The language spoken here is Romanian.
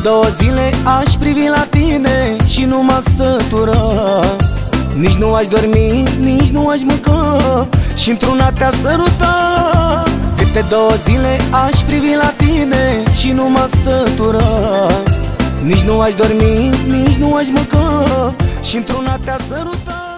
două zile aș privi la tine și nu m-aș sătura. Nici nu aș dormi, nici nu aș mânca și într-una te-aș săruta. Câte două zile aș privi la tine și nu m-aș sătura. Nici nu aș dormi, nici nu aș mânca și într-una te-aș săruta.